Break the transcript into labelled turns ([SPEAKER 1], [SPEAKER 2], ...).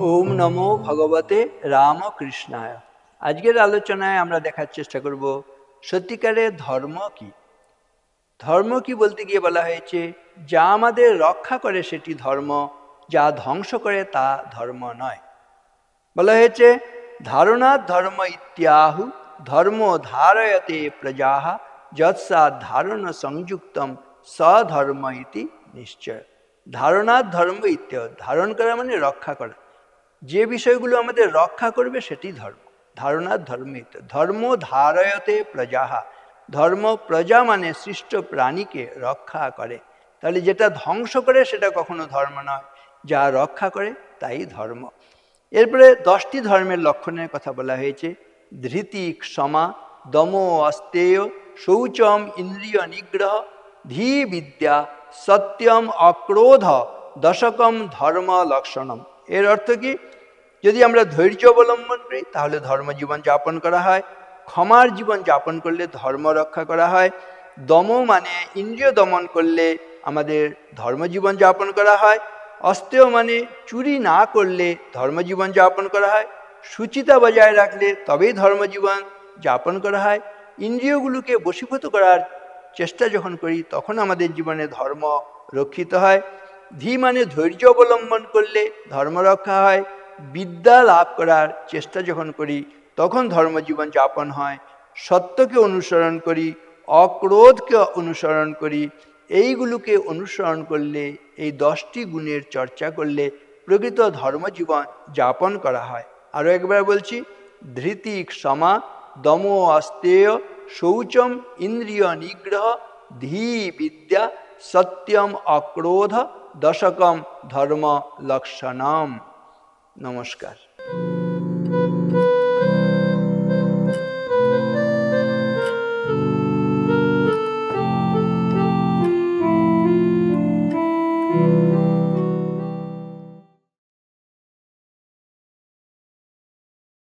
[SPEAKER 1] ওম নমো ভগবতে রামকৃষ্ণায়। আজকের আলোচনায় আমরা দেখার চেষ্টা করব সত্যিকারের ধর্ম কি। ধর্ম কি বলতে গিয়ে বলা হয়েছে, যা আমাদের রক্ষা করে সেটি ধর্ম, যা ধ্বংস করে তা ধর্ম নয়। বলা হয়েছে ধারণা ধর্ম ইত্যাহু ধর্ম ধারয়তে প্রজাহা যৎসা ধারণ সংযুক্তম সধর্ম ইতি নিশ্চয়। ধারণা ধর্ম ইত্যাহ, ধারণ করা মানে রক্ষা করা, যে বিষয়গুলো আমাদের রক্ষা করবে সেটি ধর্ম। ধারণার ধর্ম ইত্যাহ, ধর্ম ধারয়তে প্রজাহা, ধর্ম প্রজা মানে সৃষ্ট প্রাণীকে রক্ষা করে। তাহলে যেটা ধ্বংস করে সেটা কখনো ধর্ম নয়, যা রক্ষা করে তাই ধর্ম। এরপরে 10টি ধর্মের লক্ষণের কথা বলা হয়েছে। ধৃতি, ক্ষমা, দম, অস্তেয়, শৌচম, ইন্দ্রিয় নিগ্রহ, ধী বিদ্যা, সত্যম, অক্রোধ, দশকম ধর্ম লক্ষণম। এর অর্থ কি? যদি আমরা ধৈর্য অবলম্বন করি তাহলে ধর্মজীবন যাপন করা হয়। ক্ষমার জীবন যাপন করলে ধর্ম রক্ষা করা হয়। দম মানে ইন্দ্রিয় দমন করলে আমাদের ধর্মজীবন যাপন করা হয়। অস্তেয় মানে চুরি না করলে ধর্মজীবন যাপন করা হয়। শুচিতা বজায় রাখলে তবেই ধর্মজীবন যাপন করা হয়। ইন্দ্রিয়গুলোকে বশীভূত করার চেষ্টা যখন করি তখন আমাদের জীবনে ধর্ম রক্ষিত হয়। ধী মানে ধৈর্য অবলম্বন করলে ধর্ম রক্ষা হয়। বিদ্যা লাভ করার চেষ্টা যখন করি তখন ধর্মজীবন যাপন হয়। সত্যকে অনুসরণ করি, অক্রোধকে অনুসরণ করি, এইগুলোকে অনুসরণ করলে, এই 10টি গুণের চর্চা করলে প্রকৃত ধর্মজীবন যাপন করা হয়। আরও একবার বলছি, ধৃতি, ক্ষমা, দম, অস্তেয়, শৌচম, ইন্দ্রিয় নিগ্রহ, ধী বিদ্যা, সত্যম, অক্রোধ, দশকম ধর্ম লক্ষণম। নমস্কার।